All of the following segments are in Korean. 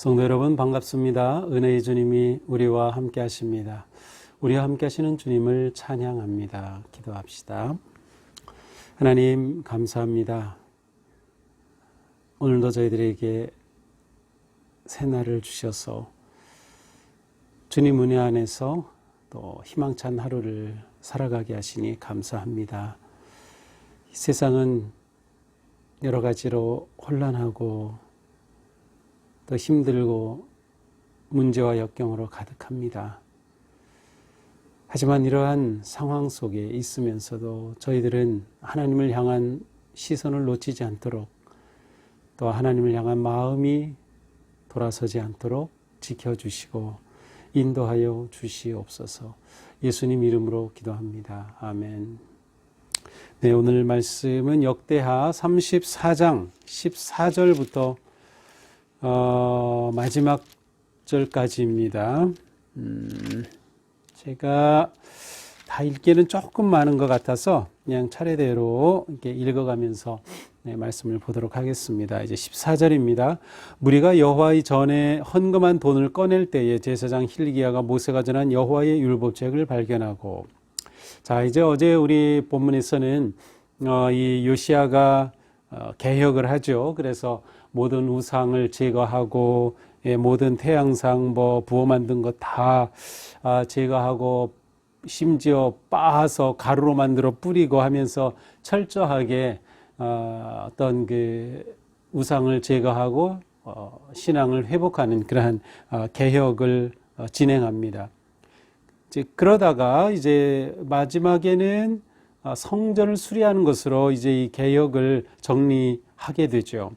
성도 여러분 반갑습니다. 은혜의 주님이 우리와 함께 하십니다. 우리와 함께 하시는 주님을 찬양합니다. 기도합시다. 하나님 감사합니다. 오늘도 저희들에게 새날을 주셔서 주님 은혜 안에서 또 희망찬 하루를 살아가게 하시니 감사합니다. 이 세상은 여러 가지로 혼란하고 또 힘들고 문제와 역경으로 가득합니다. 하지만 이러한 상황 속에 있으면서도 저희들은 하나님을 향한 시선을 놓치지 않도록 또 하나님을 향한 마음이 돌아서지 않도록 지켜주시고 인도하여 주시옵소서. 예수님 이름으로 기도합니다. 아멘. 네, 오늘 말씀은 역대하 34장 14절부터 마지막 절까지입니다. 제가 다 읽기는 조금 많은 것 같아서 그냥 차례대로 이렇게 읽어가면서 말씀을 보도록 하겠습니다. 이제 14절입니다. 무리가 여호와의 전에 헌금한 돈을 꺼낼 때에 제사장 hil기야가 모세가 전한 여호와의 율법책을 발견하고, 자 이제 어제 우리 본문에서는 이 요시야가 개혁을 하죠. 그래서 모든 우상을 제거하고 모든 태양상 부어 만든 것 다 제거하고 심지어 빻아서 가루로 만들어 뿌리고 하면서 철저하게 어떤 그 우상을 제거하고 신앙을 회복하는 그러한 개혁을 진행합니다. 그러다가 이제 마지막에는 성전을 수리하는 것으로 이제 이 개혁을 정리하게 되죠.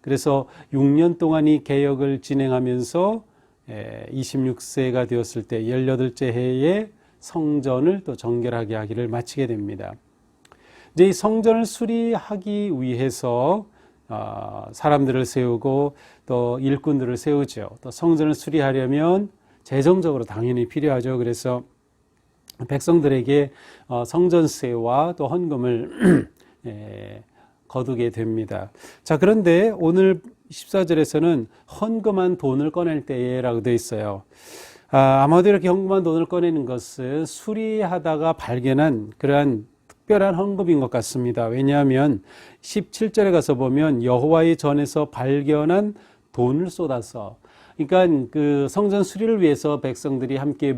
그래서 6년 동안 이 개혁을 진행하면서 26세가 되었을 때 18째 해에 성전을 또 정결하게 하기를 마치게 됩니다. 이제 이 성전을 수리하기 위해서 사람들을 세우고 또 일꾼들을 세우죠. 또 성전을 수리하려면 재정적으로 당연히 필요하죠. 그래서 백성들에게 성전세와 또 헌금을 거두게 됩니다. 자, 그런데 오늘 14절에서는 헌금한 돈을 꺼낼 때라고 되어 있어요. 아마도 이렇게 헌금한 돈을 꺼내는 것은 수리하다가 발견한 그러한 특별한 헌금인 것 같습니다. 왜냐하면 17절에 가서 보면 여호와의 전에서 발견한 돈을 쏟아서, 그러니까 그 성전 수리를 위해서 백성들이 함께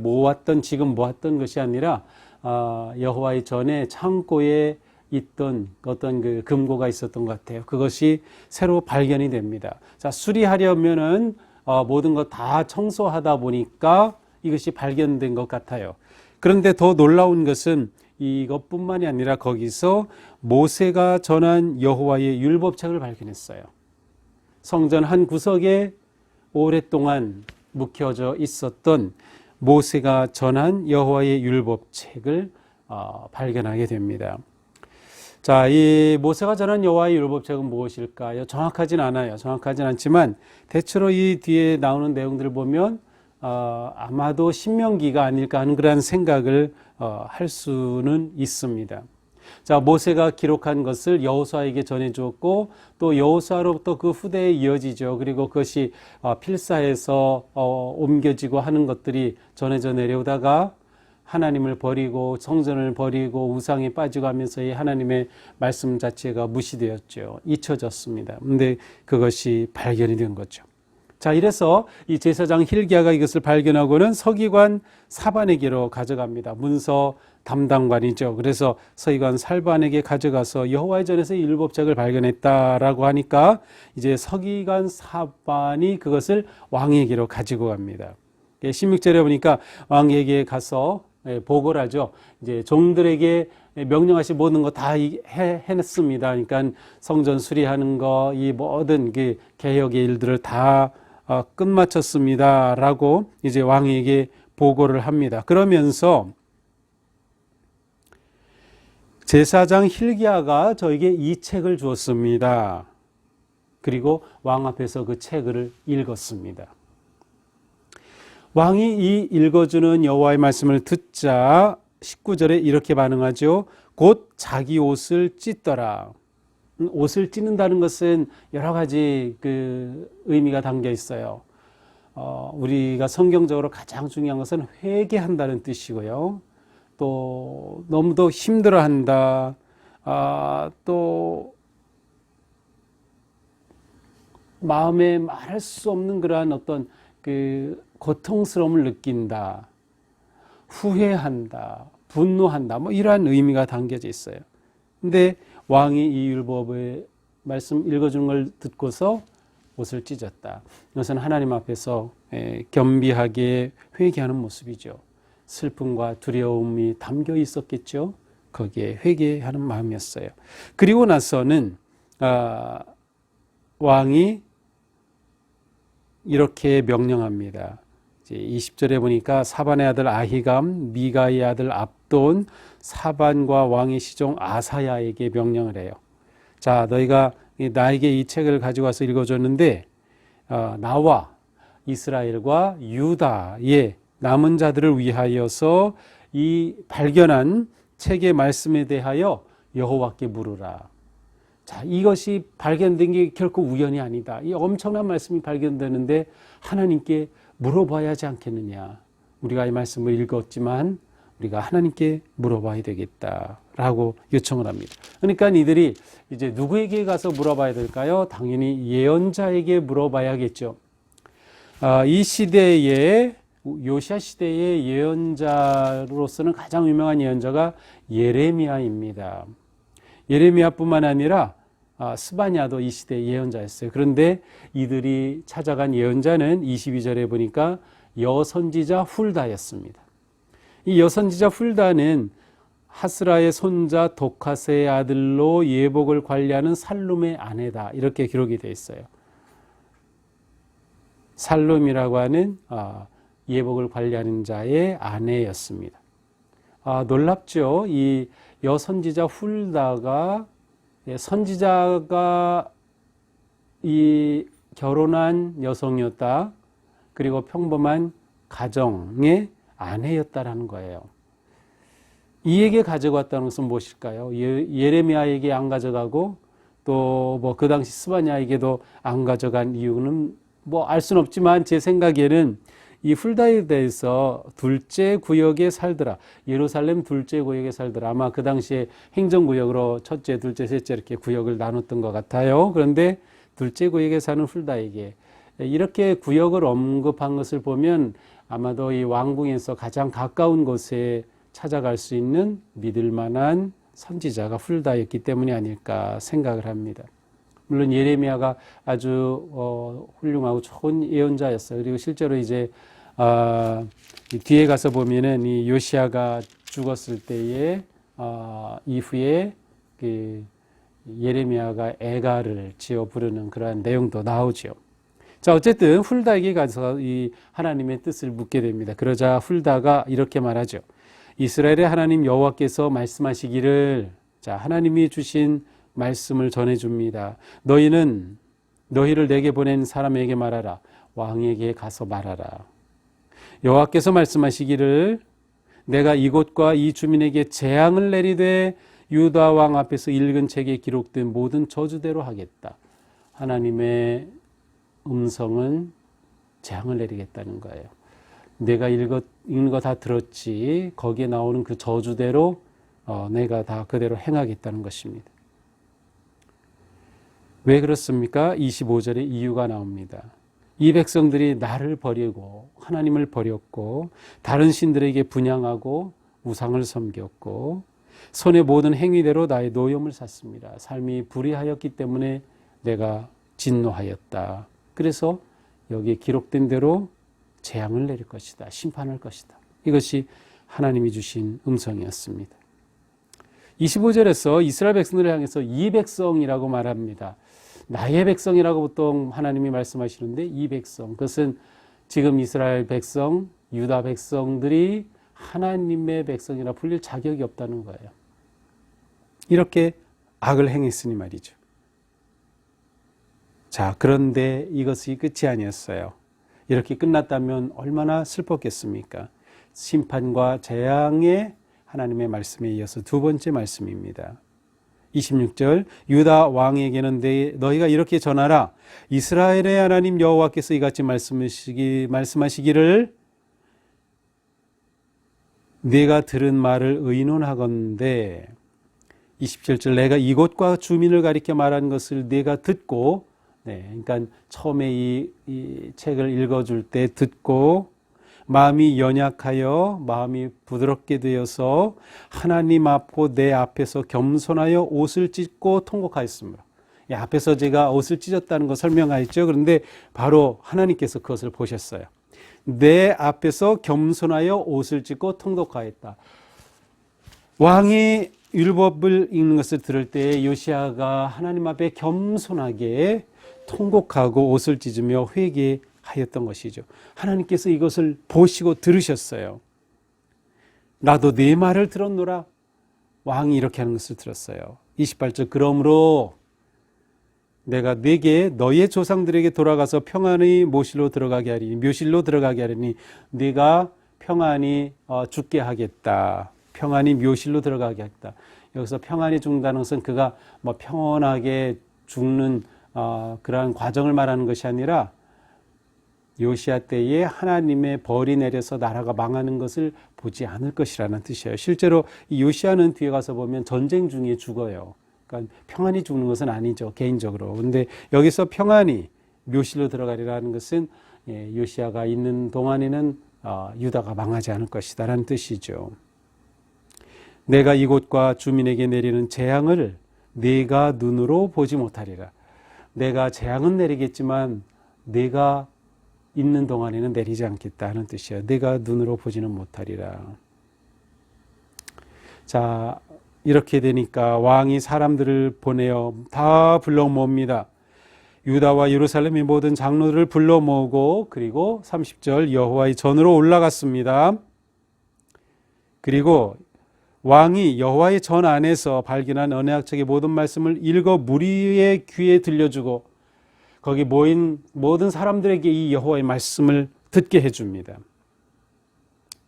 지금 모았던 것이 아니라 여호와의 전에 창고에 있던 어떤 그 금고가 있었던 것 같아요. 그것이 새로 발견이 됩니다. 자, 수리하려면은 모든 것 다 청소하다 보니까 이것이 발견된 것 같아요. 그런데 더 놀라운 것은 이것뿐만이 아니라 거기서 모세가 전한 여호와의 율법책을 발견했어요. 성전 한 구석에 오랫동안 묵혀져 있었던 모세가 전한 여호와의 율법책을 발견하게 됩니다. 자, 이 모세가 전한 여호와의 율법책은 무엇일까요? 정확하진 않아요. 정확하진 않지만 대체로 이 뒤에 나오는 내용들을 보면 아마도 신명기가 아닐까 하는 그런 생각을 할 수는 있습니다. 자, 모세가 기록한 것을 여호수아에게 전해주었고 또 여호수아로부터 그 후대에 이어지죠. 그리고 그것이 필사해서 옮겨지고 하는 것들이 전해져 내려오다가 하나님을 버리고 성전을 버리고 우상에 빠지고 하면서 이 하나님의 말씀 자체가 무시되었죠. 잊혀졌습니다. 근데 그것이 발견이 된 거죠. 자, 이래서 이 제사장 hil기야가 이것을 발견하고는 서기관 사반에게로 가져갑니다. 문서 담당관이죠. 그래서 서기관 사반에게 가져가서 여호와의 전에서 율법책을 발견했다라고 하니까 이제 서기관 사반이 그것을 왕에게로 가지고 갑니다. 16절에 보니까 왕에게 가서 보고를 하죠. 이제 종들에게 명령하신 모든 거 다 해냈습니다. 그러니까 성전 수리하는 거, 이 모든 그 개혁의 일들을 다 끝마쳤습니다라고 이제 왕에게 보고를 합니다. 그러면서 제사장 hil기야가 저에게 이 책을 주었습니다. 그리고 왕 앞에서 그 책을 읽었습니다. 왕이 이 읽어주는 여호와의 말씀을 듣자 19절에 이렇게 반응하죠. 곧 자기 옷을 찢더라. 옷을 찢는다는 것은 여러 가지 그 의미가 담겨 있어요. 우리가 성경적으로 가장 중요한 것은 회개한다는 뜻이고요. 또 너무도 힘들어한다. 또 마음에 말할 수 없는 그러한 어떤 그 고통스러움을 느낀다. 후회한다. 분노한다. 뭐 이러한 의미가 담겨져 있어요. 근데 왕이 이 율법의 말씀 읽어주는 걸 듣고서 옷을 찢었다. 이것은 하나님 앞에서 겸비하게 회개하는 모습이죠. 슬픔과 두려움이 담겨 있었겠죠. 거기에 회개하는 마음이었어요. 그리고 나서는 왕이 이렇게 명령합니다. 20절에 보니까 사반의 아들 아히감, 미가의 아들 압돈, 사반과 왕의 시종 아사야에게 명령을 해요. 자, 너희가 나에게 이 책을 가지고 와서 읽어줬는데 나와 이스라엘과 유다의 남은 자들을 위하여서 이 발견한 책의 말씀에 대하여 여호와께 물으라. 자, 이것이 발견된 게 결코 우연이 아니다. 이 엄청난 말씀이 발견되는데 하나님께 물어봐야 하지 않겠느냐. 우리가 이 말씀을 읽었지만 우리가 하나님께 물어봐야 되겠다라고 요청을 합니다. 그러니까 이들이 이제 누구에게 가서 물어봐야 될까요? 당연히 예언자에게 물어봐야겠죠. 이 시대에 요시야 시대의 예언자로서는 가장 유명한 예언자가 예레미야입니다. 예레미야뿐만 아니라 스바냐도 이 시대의 예언자였어요. 그런데 이들이 찾아간 예언자는 22절에 보니까 여선지자 훌다였습니다. 이 여선지자 훌다는 하스라의 손자 도카스의 아들로 예복을 관리하는 살룸의 아내다. 이렇게 기록이 되어 있어요. 살룸이라고 하는 예복을 관리하는 자의 아내였습니다. 놀랍죠. 이 여선지자 훌다가 선지자가 이 결혼한 여성이었다. 그리고 평범한 가정의 아내였다라는 거예요. 이에게 가져갔다는 것은 무엇일까요? 예레미야에게 안 가져가고 또 뭐 그 당시 스바냐에게도 안 가져간 이유는 뭐 알 수는 없지만 제 생각에는 이 훌다에 대해서 둘째 구역에 살더라. 예루살렘 둘째 구역에 살더라. 아마 그 당시에 행정구역으로 첫째, 둘째, 셋째 이렇게 구역을 나눴던 것 같아요. 그런데 둘째 구역에 사는 훌다에게 이렇게 구역을 언급한 것을 보면 아마도 이 왕궁에서 가장 가까운 곳에 찾아갈 수 있는 믿을 만한 선지자가 훌다였기 때문이 아닐까 생각을 합니다. 물론 예레미야가 아주 훌륭하고 좋은 예언자였어요. 그리고 실제로 이제 뒤에 가서 보면은 이 요시야가 죽었을 때에 이후에 그 예레미야가 애가를 지어 부르는 그러한 내용도 나오죠. 자, 어쨌든 훌다에게 가서 이 하나님의 뜻을 묻게 됩니다. 그러자 훌다가 이렇게 말하죠. 이스라엘의 하나님 여호와께서 말씀하시기를, 자, 하나님이 주신 말씀을 전해줍니다. 너희를 내게 보낸 사람에게 말하라. 왕에게 가서 말하라. 여호와께서 말씀하시기를, 내가 이곳과 이 주민에게 재앙을 내리되 유다 왕 앞에서 읽은 책에 기록된 모든 저주대로 하겠다. 하나님의 음성은 재앙을 내리겠다는 거예요. 내가 읽는 거 다 들었지. 거기에 나오는 그 저주대로 내가 다 그대로 행하겠다는 것입니다. 왜 그렇습니까? 25절에 이유가 나옵니다. 이 백성들이 나를 버리고 하나님을 버렸고 다른 신들에게 분향하고 우상을 섬겼고 손의 모든 행위대로 나의 노염을 샀습니다. 삶이 불의하였기 때문에 내가 진노하였다. 그래서 여기에 기록된 대로 재앙을 내릴 것이다. 심판할 것이다. 이것이 하나님이 주신 음성이었습니다. 25절에서 이스라엘 백성들을 향해서 이 백성이라고 말합니다. 나의 백성이라고 보통 하나님이 말씀하시는데 이 백성, 그것은 지금 이스라엘 백성, 유다 백성들이 하나님의 백성이라 불릴 자격이 없다는 거예요. 이렇게 악을 행했으니 말이죠. 자, 그런데 이것이 끝이 아니었어요. 이렇게 끝났다면 얼마나 슬펐겠습니까? 심판과 재앙의 하나님의 말씀에 이어서 두 번째 말씀입니다. 26절 유다 왕에게는 너희가 이렇게 전하라. 이스라엘의 하나님 여호와께서 이같이 말씀하시기를 내가 들은 말을 의논하건대 27절 내가 이곳과 주민을 가리켜 말한 것을 내가 듣고 그러니까 처음에 이 책을 읽어줄 때 듣고 마음이 연약하여 마음이 부드럽게 되어서 하나님 앞고 내 앞에서 겸손하여 옷을 찢고 통곡하였습니다. 앞에서 제가 옷을 찢었다는 거 설명하였죠. 그런데 바로 하나님께서 그것을 보셨어요. 내 앞에서 겸손하여 옷을 찢고 통곡하였다. 왕이 율법을 읽는 것을 들을 때 요시야가 하나님 앞에 겸손하게 통곡하고 옷을 찢으며 회개하였던 것이죠. 하나님께서 이것을 보시고 들으셨어요. 나도 네 말을 들었노라. 왕이 이렇게 하는 것을 들었어요. 28절 그러므로 내가 네게 너의 조상들에게 돌아가서 평안히 묘실로 들어가게 하리니 네가 평안히 죽게 하겠다. 평안히 묘실로 들어가게 하겠다. 여기서 평안히 죽는다는 것은 그가 뭐 평온하게 죽는 그러한 과정을 말하는 것이 아니라 요시야 때에 하나님의 벌이 내려서 나라가 망하는 것을 보지 않을 것이라는 뜻이에요. 실제로 이 요시야는 뒤에 가서 보면 전쟁 중에 죽어요. 그러니까 평안히 죽는 것은 아니죠, 개인적으로. 그런데 여기서 평안히 묘실로 들어가리라는 것은 요시야가 있는 동안에는 유다가 망하지 않을 것이다라는 뜻이죠. 내가 이곳과 주민에게 내리는 재앙을 네가 눈으로 보지 못하리라. 내가 재앙은 내리겠지만 내가 있는 동안에는 내리지 않겠다는 뜻이에요. 내가 눈으로 보지는 못하리라. 자, 이렇게 되니까 왕이 사람들을 보내어 다 불러 모읍니다. 유다와 예루살렘의 모든 장로들을 불러 모으고 그리고 30절 여호와의 전으로 올라갔습니다. 그리고 왕이 여호와의 전 안에서 발견한 언약책의 모든 말씀을 읽어 무리의 귀에 들려주고 거기 모인 모든 사람들에게 이 여호와의 말씀을 듣게 해줍니다.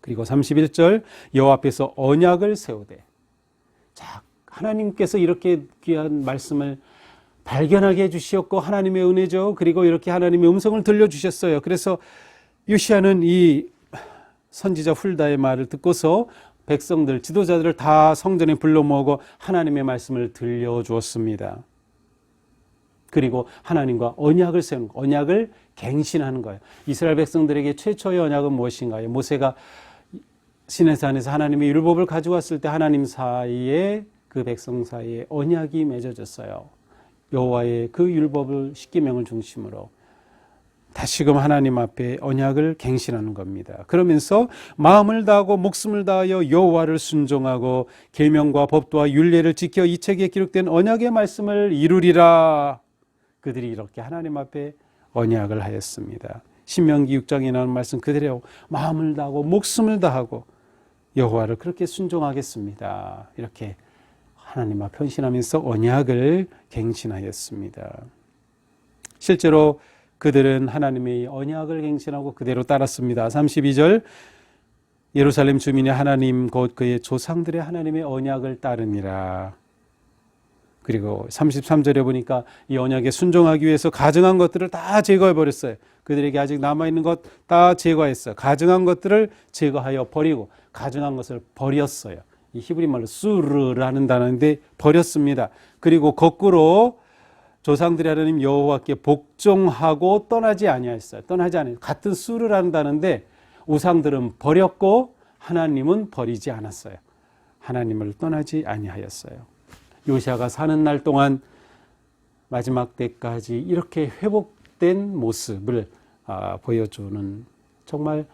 그리고 31절 여호와 앞에서 언약을 세우되 자, 하나님께서 이렇게 귀한 말씀을 발견하게 해주셨고 하나님의 은혜죠. 그리고 이렇게 하나님의 음성을 들려주셨어요. 그래서 요시야는 이 선지자 훌다의 말을 듣고서 백성들, 지도자들을 다 성전에 불러 모으고 하나님의 말씀을 들려주었습니다. 그리고 하나님과 언약을 세우는 거예요. 언약을 갱신하는 거예요. 이스라엘 백성들에게 최초의 언약은 무엇인가요? 모세가 시내산에서 하나님의 율법을 가져왔을 때 하나님 사이에 그 백성 사이에 언약이 맺어졌어요. 여호와의 그 율법을 십계명을 중심으로 다시금 하나님 앞에 언약을 갱신하는 겁니다. 그러면서 마음을 다하고 목숨을 다하여 여호와를 순종하고 계명과 법도와 율례를 지켜 이 책에 기록된 언약의 말씀을 이루리라. 그들이 이렇게 하나님 앞에 언약을 하였습니다. 신명기 6장에 나오는 말씀 그대로 마음을 다하고 목숨을 다하고 여호와를 그렇게 순종하겠습니다. 이렇게 하나님 앞에 헌신하면서 언약을 갱신하였습니다. 실제로 그들은 하나님의 언약을 갱신하고 그대로 따랐습니다. 32절 예루살렘 주민이 하나님 곧 그의 조상들의 하나님의 언약을 따르니라. 그리고 33절에 보니까 이 언약에 순종하기 위해서 가증한 것들을 다 제거해 버렸어요. 그들에게 아직 남아있는 것 다 제거했어요. 가증한 것들을 제거하여 버리고 가증한 것을 버렸어요. 이 히브리 말로 수르라는 단어인데 버렸습니다. 그리고 거꾸로 조상들이 하나님 여호와께 복종하고 떠나지 아니하였어요. 떠나지 않아요. 같은 수르라는 단어인데 우상들은 버렸고 하나님은 버리지 않았어요. 하나님을 떠나지 아니하였어요. 요시야가 사는 날 동안 마지막 때까지 이렇게 회복된 모습을 보여주는 정말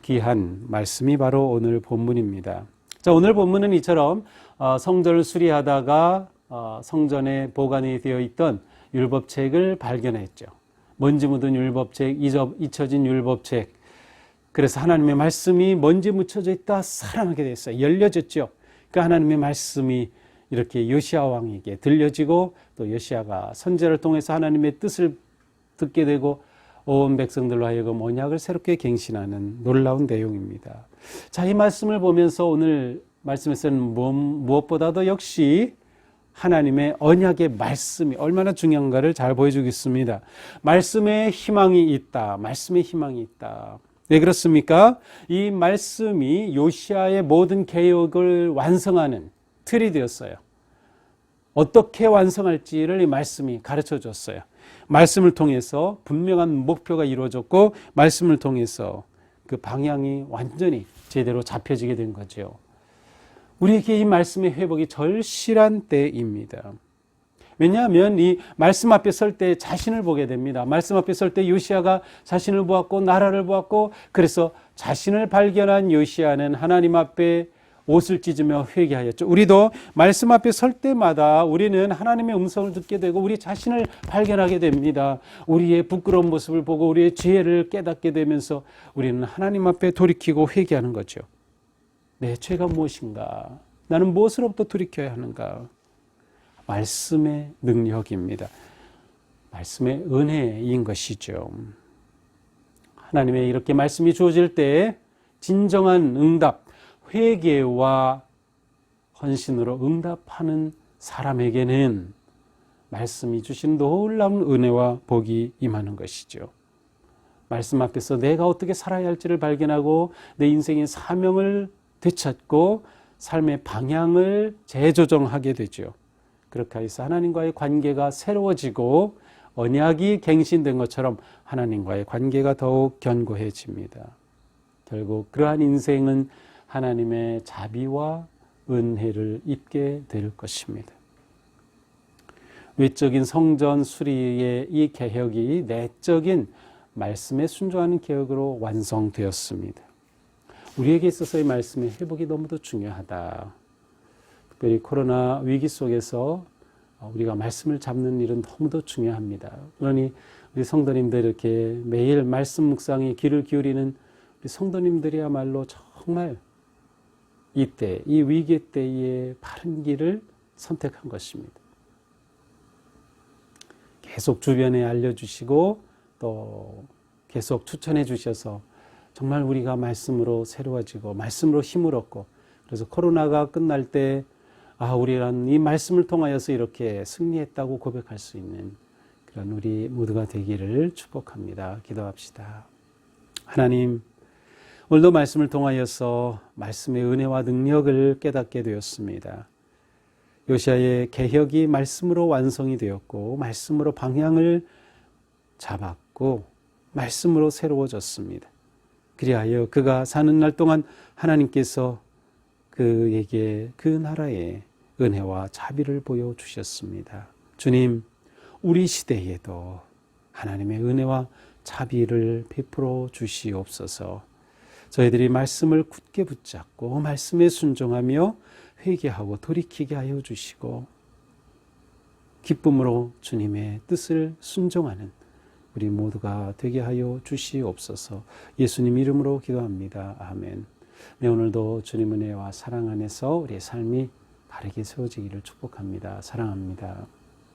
귀한 말씀이 바로 오늘 본문입니다. 자, 오늘 본문은 이처럼 성전을 수리하다가 성전에 보관이 되어 있던 율법책을 발견했죠. 먼지 묻은 율법책, 잊혀진 율법책. 그래서 하나님의 말씀이 먼지 묻혀져 있다 살아나게 됐어요. 열려졌죠. 그 하나님의 말씀이 이렇게 요시야 왕에게 들려지고 또 요시야가 선지자를 통해서 하나님의 뜻을 듣게 되고 온 백성들로 하여금 언약을 새롭게 갱신하는 놀라운 내용입니다. 자, 이 말씀을 보면서 오늘 말씀에서는 무엇보다도 역시 하나님의 언약의 말씀이 얼마나 중요한가를 잘 보여주겠습니다. 말씀에 희망이 있다. 말씀에 희망이 있다. 왜 그렇습니까? 이 말씀이 요시아의 모든 개혁을 완성하는 틀이 되었어요. 어떻게 완성할지를 이 말씀이 가르쳐 줬어요. 말씀을 통해서 분명한 목표가 이루어졌고 말씀을 통해서 그 방향이 완전히 제대로 잡혀지게 된 거죠. 우리에게 이 말씀의 회복이 절실한 때입니다. 왜냐하면 이 말씀 앞에 설 때 자신을 보게 됩니다. 말씀 앞에 설 때 요시아가 자신을 보았고 나라를 보았고 그래서 자신을 발견한 요시아는 하나님 앞에 옷을 찢으며 회개하였죠. 우리도 말씀 앞에 설 때마다 우리는 하나님의 음성을 듣게 되고 우리 자신을 발견하게 됩니다. 우리의 부끄러운 모습을 보고 우리의 죄를 깨닫게 되면서 우리는 하나님 앞에 돌이키고 회개하는 거죠. 내 죄가 무엇인가? 나는 무엇으로부터 돌이켜야 하는가? 말씀의 능력입니다. 말씀의 은혜인 것이죠. 하나님의 이렇게 말씀이 주어질 때 진정한 응답, 회개와 헌신으로 응답하는 사람에게는 말씀이 주신 놀라운 은혜와 복이 임하는 것이죠. 말씀 앞에서 내가 어떻게 살아야 할지를 발견하고 내 인생의 사명을 되찾고 삶의 방향을 재조정하게 되죠. 그렇게 해서 하나님과의 관계가 새로워지고 언약이 갱신된 것처럼 하나님과의 관계가 더욱 견고해집니다. 결국 그러한 인생은 하나님의 자비와 은혜를 입게 될 것입니다. 외적인 성전 수리의 이 개혁이 내적인 말씀에 순종하는 개혁으로 완성되었습니다. 우리에게 있어서의 말씀의 회복이 너무도 중요하다. 특별히 코로나 위기 속에서 우리가 말씀을 잡는 일은 너무도 중요합니다. 그러니 우리 성도님들 이렇게 매일 말씀 묵상에 귀를 기울이는 우리 성도님들이야말로 정말 이때, 이 위기 때에 바른 길을 선택한 것입니다. 계속 주변에 알려주시고 또 계속 추천해 주셔서 정말 우리가 말씀으로 새로워지고 말씀으로 힘을 얻고 그래서 코로나가 끝날 때 우리는 이 말씀을 통하여서 이렇게 승리했다고 고백할 수 있는 그런 우리 모두가 되기를 축복합니다. 기도합시다. 하나님, 오늘도 말씀을 통하여서 말씀의 은혜와 능력을 깨닫게 되었습니다. 요시아의 개혁이 말씀으로 완성이 되었고 말씀으로 방향을 잡았고 말씀으로 새로워졌습니다. 그리하여 그가 사는 날 동안 하나님께서 그에게 그 나라에 은혜와 자비를 보여주셨습니다. 주님, 우리 시대에도 하나님의 은혜와 자비를 베풀어 주시옵소서. 저희들이 말씀을 굳게 붙잡고 말씀에 순종하며 회개하고 돌이키게 하여 주시고 기쁨으로 주님의 뜻을 순종하는 우리 모두가 되게 하여 주시옵소서. 예수님 이름으로 기도합니다. 아멘. 네, 오늘도 주님 은혜와 사랑 안에서 우리의 삶이 바르게 세워지기를 축복합니다. 사랑합니다.